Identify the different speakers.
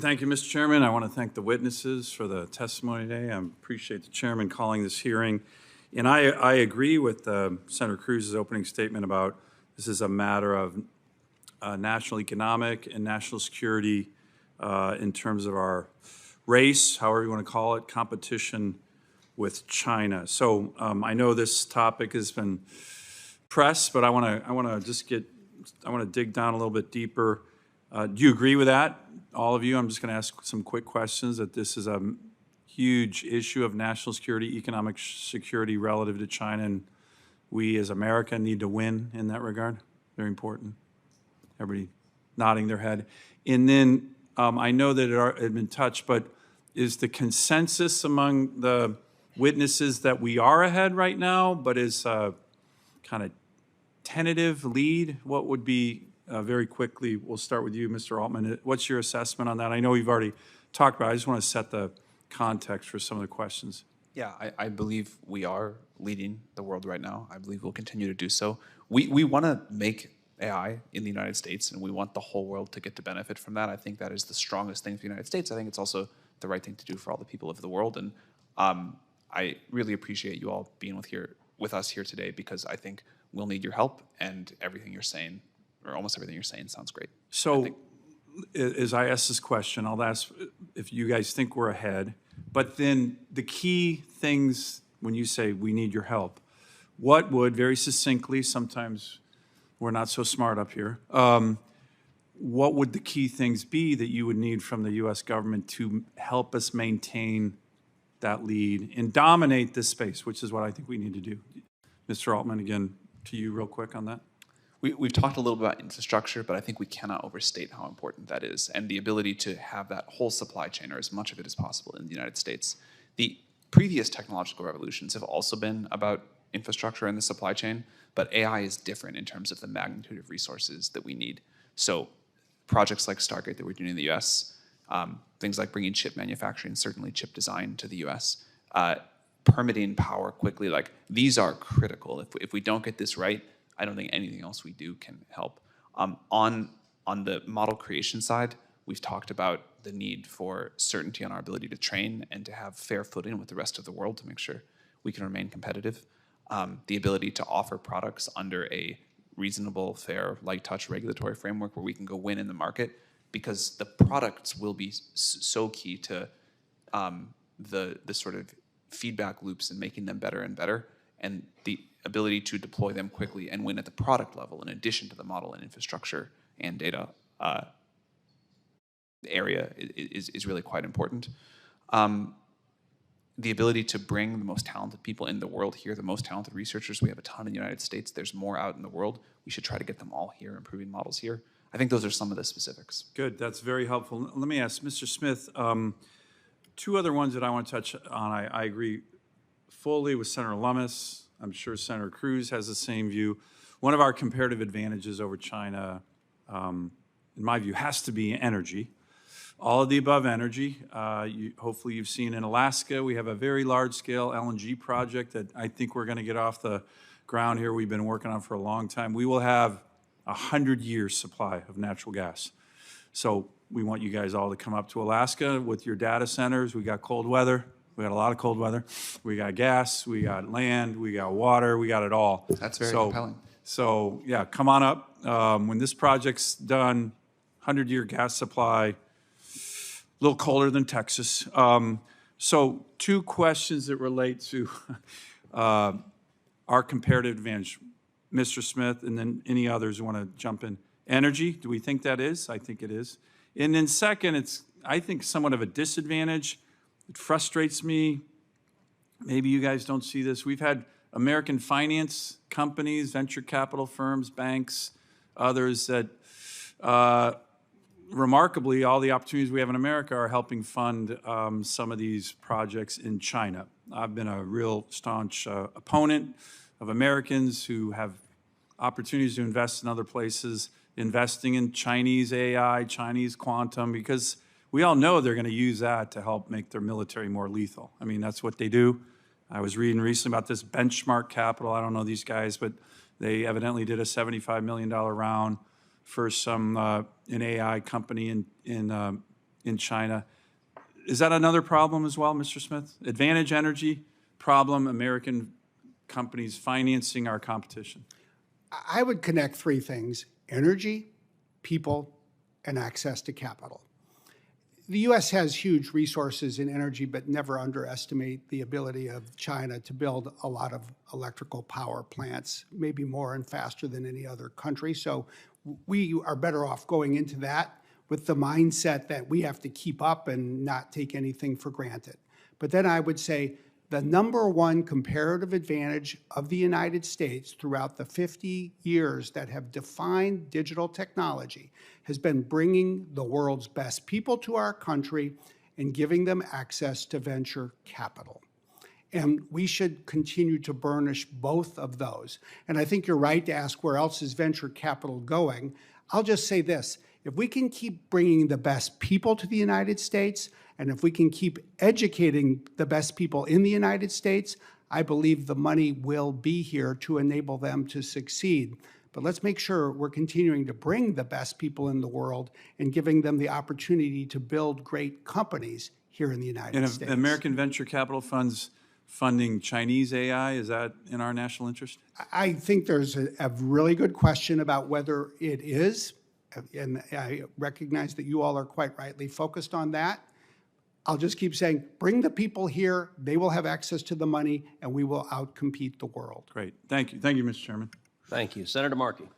Speaker 1: Thank you, Mr. Chairman. I want to thank the witnesses for the testimony today. I appreciate the chairman calling this hearing. And I agree with Senator Cruz's opening statement about this is a matter of national economic and national security in terms of our race, however you want to call it, competition with China. So I know this topic has been pressed, but I want to dig down a little bit deeper. Do you agree with that, all of you? I'm just going to ask some quick questions, that this is a huge issue of national security, economic security relative to China, and we as America need to win in that regard. Very important. Everybody nodding their head. And then I know that it had been touched, but is the consensus among the witnesses that we are ahead right now, but is kind of tentative lead? What would be, very quickly, we'll start with you, Mr. Altman. What's your assessment on that? I know we've already talked about it. I just want to set the context for some of the questions.
Speaker 2: Yeah, I believe we are leading the world right now. I believe we'll continue to do so. We want to make AI in the United States, and we want the whole world to get to benefit from that. I think that is the strongest thing for the United States. I think it's also the right thing to do for all the people of the world. And I really appreciate you all being with us here today, because I think we'll need your help, and everything you're saying, or almost everything you're saying, sounds great.
Speaker 1: So as I ask this question, I'll ask if you guys think we're ahead, but then the key things when you say we need your help, what would, very succinctly, sometimes we're not so smart up here, what would the key things be that you would need from the U.S. government to help us maintain that lead and dominate this space, which is what I think we need to do? Mr. Altman, again, to you real quick on that.
Speaker 2: We've talked a little bit about infrastructure, but I think we cannot overstate how important that is, and the ability to have that whole supply chain, or as much of it as possible, in the United States. The previous technological revolutions have also been about infrastructure and the supply chain, but AI is different in terms of the magnitude of resources that we need. So projects like Stargate that we're doing in the US, things like bringing chip manufacturing, certainly chip design to the US, permitting power quickly, like these are critical. If we don't get this right, I don't think anything else we do can help. On the model creation side, we've talked about the need for certainty on our ability to train and to have fair footing with the rest of the world to make sure we can remain competitive. The ability to offer products under a reasonable, fair, light touch regulatory framework where we can go win in the market, because the products will be so key to the sort of feedback loops and making them better and better, and the ability to deploy them quickly and win at the product level in addition to the model and infrastructure and data area is really quite important. The ability to bring the most talented people in the world here, the most talented researchers. We have a ton in the United States. There's more out in the world. We should try to get them all here, improving models here. I think those are some of the specifics.
Speaker 1: Good, that's very helpful. Let me ask Mr. Smith, two other ones that I want to touch on. I agree fully with Senator Lummis. I'm sure Senator Cruz has the same view. One of our comparative advantages over China, in my view, has to be energy. All of the above energy. Hopefully you've seen in Alaska, we have a very large-scale LNG project that I think we're going to get off the ground here. We've been working on for a long time. We will have 100-year supply of natural gas. So we want you guys all to come up to Alaska with your data centers. We got cold weather. We got a lot of cold weather. We got gas, we got land, we got water, we got it all.
Speaker 2: That's very compelling.
Speaker 1: So yeah, come on up. When this project's done, 100-year gas supply, a little colder than Texas. So two questions that relate to our comparative advantage. Mr. Smith, and then any others who want to jump in. Energy, do we think that is? I think it is. And then second, it's, I think, somewhat of a disadvantage. It frustrates me. Maybe you guys don't see this. We've had American finance companies, venture capital firms, banks, others that remarkably, all the opportunities we have in America are helping fund some of these projects in China. I've been a real staunch opponent of Americans who have opportunities to invest in other places, investing in Chinese AI, Chinese quantum, because we all know they're going to use that to help make their military more lethal. I mean, that's what they do. I was reading recently about this Benchmark Capital. I don't know these guys, but they evidently did a $75 million round for some an AI company in in China. Is that another problem as well, Mr. Smith? Advantage energy problem, American companies financing our competition.
Speaker 3: I would connect three things: energy, people, and access to capital. The U.S. has huge resources in energy, but never underestimate the ability of China to build a lot of electrical power plants, maybe more and faster than any other country. So we are better off going into that with the mindset that we have to keep up and not take anything for granted. But then I would say the number one comparative advantage of the United States throughout the 50 years that have defined digital technology has been bringing the world's best people to our country and giving them access to venture capital. And we should continue to burnish both of those. And I think you're right to ask, where else is venture capital going? I'll just say this: if we can keep bringing the best people to the United States, and if we can keep educating the best people in the United States, I believe the money will be here to enable them to succeed. But let's make sure we're continuing to bring the best people in the world and giving them the opportunity to build great companies here in the United States.
Speaker 1: And American venture capital funds funding Chinese AI, is that in our national interest?
Speaker 3: I think there's a really good question about whether it is, and I recognize that you all are quite rightly focused on that. I'll just keep saying, bring the people here, they will have access to the money, and we will outcompete the world.
Speaker 1: Great. Thank you. Thank you, Mr. Chairman.
Speaker 4: Thank you. Senator Markey.